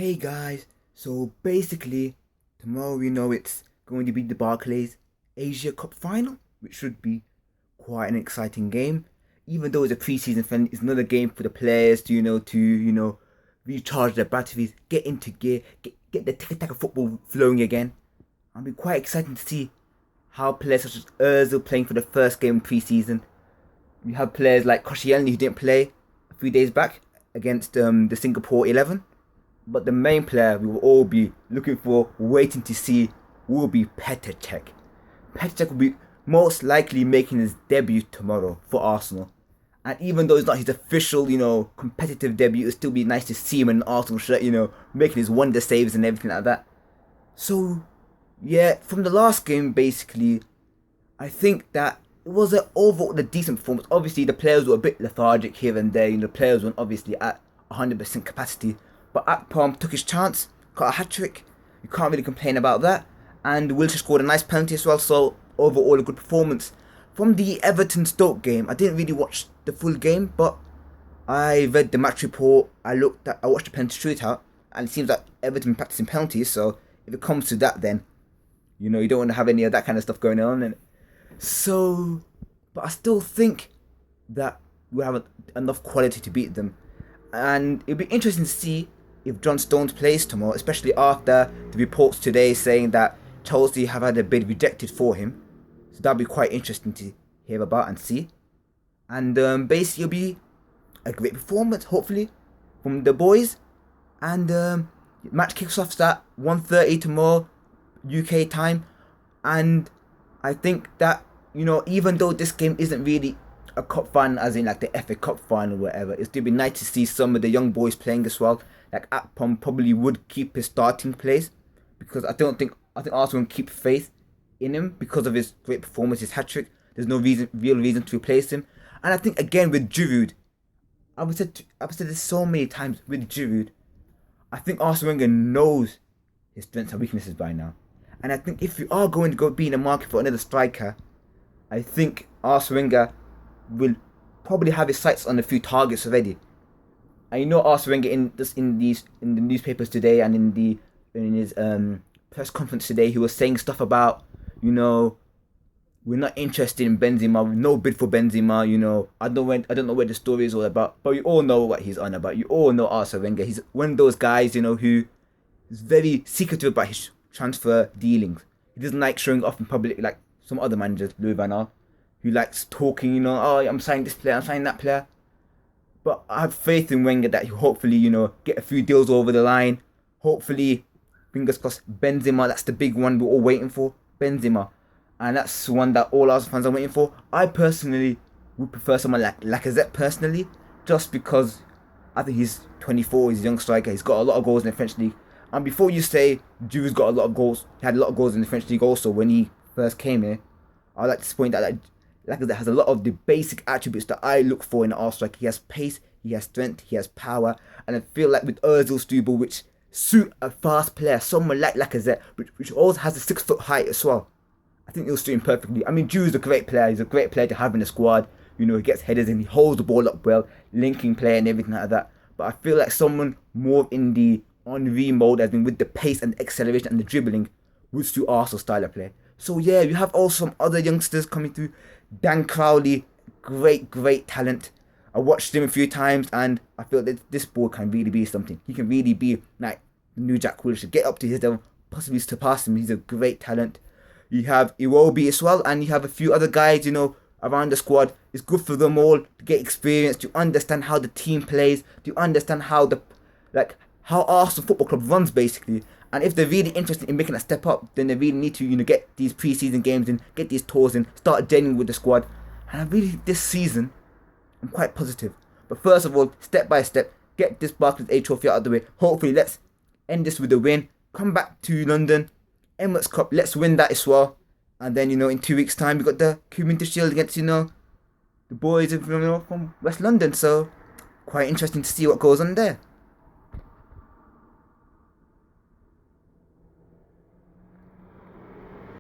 Hey guys, so basically, tomorrow we know it's going to be the Barclays Asia Cup final, which should be quite an exciting game. Even though it's a pre-season friendly, it's another game for the players to recharge their batteries, get into gear, get the tiki-taka football flowing again. I'll be quite excited to see how players such as Özil playing for the first game pre-season. We have players like Koscielny who didn't play a few days back against the Singapore 11. But the main player we will all be looking for, waiting to see, will be Petr Cech. Petr Cech will be most likely making his debut tomorrow for Arsenal. And even though it's not his official, competitive debut, it'll still be nice to see him in an Arsenal shirt, making his wonder saves and everything like that. So, yeah, from the last game, basically, I think that it was an overall a decent performance. Obviously, the players were a bit lethargic here and there. The players weren't obviously at 100% capacity. But Akpom took his chance, got a hat-trick. You can't really complain about that. And Wilshere scored a nice penalty as well, so overall a good performance. From the Everton-Stoke game, I didn't really watch the full game, but I read the match report, I watched the penalty shootout, and it seems like Everton practicing penalties, so if it comes to that then, you don't want to have any of that kind of stuff going on. And so, but I still think that we have enough quality to beat them. And it'll be interesting to see if John Stones plays tomorrow, especially after the reports today saying that Chelsea have had a bid rejected for him. So that'll be quite interesting to hear about and see. And basically, it'll be a great performance, hopefully, from the boys. And match kicks off at 1:30 tomorrow, UK time. And I think that, even though this game isn't really a cup final, as in like the FA Cup final or whatever, it'd still be nice to see some of the young boys playing as well. Like Akpom probably would keep his starting place because I think Arsenal will keep faith in him because of his great performance, his hat-trick. There's no real reason to replace him. And I think again with Giroud, I've said this so many times with Giroud, I think Arsene Wenger knows his strengths and weaknesses by now. And I think if you are going to go be in the market for another striker, I think Arsene Wenger will probably have his sights on a few targets already. And Arsene Wenger in the newspapers today and in his press conference today, he was saying stuff about we're not interested in Benzema, no bid for Benzema. I don't know where the story is all about, but we all know what he's on about. You all know Arsene Wenger. He's one of those guys who is very secretive about his transfer dealings. He doesn't like showing off in public like some other managers, Louis van Gaal, who likes talking, oh, I'm signing this player, I'm signing that player. But I have faith in Wenger that he'll hopefully, get a few deals over the line. Hopefully, fingers crossed, Benzema, that's the big one we're all waiting for. Benzema. And that's one that all Arsenal fans are waiting for. I personally would prefer someone like Lacazette personally, just because I think he's 24, he's a young striker, he's got a lot of goals in the French league. And before you say Drew's got a lot of goals, he had a lot of goals in the French league also when he first came here, I'd like to point out that Lacazette has a lot of the basic attributes that I look for in an Arsenal striker. He has pace, he has strength, he has power, and I feel like with Ozil's dribble, which suit a fast player, someone like Lacazette, which also has a 6 foot height as well. I think he'll suit him perfectly. I mean, Drew's a great player. He's a great player to have in the squad. He gets headers and he holds the ball up well, linking play and everything like that. But I feel like someone more in the Henry mode, as in with the pace and the acceleration and the dribbling, would suit Arsenal's style of play. So yeah, you have also some other youngsters coming through. Dan Crowley, great talent. I watched him a few times and I feel that this boy can really be something. He can really be like the new Jack Wilshere, get up to his level, possibly surpass him. He's a great talent. You have Iwobi as well, and you have a few other guys, around the squad. It's good for them all to get experience, to understand how the team plays, to understand how how Arsenal Football Club runs basically. And if they're really interested in making a step up, then they really need to, get these pre-season games in, get these tours in, start gelling with the squad. And I really, this season, I'm quite positive. But first of all, step by step, get this Barclays A trophy out of the way. Hopefully, let's end this with a win. Come back to London, Emirates Cup, let's win that as well. And then, in 2 weeks' time, we got the Community Shield against, the boys from West London. So, quite interesting to see what goes on there.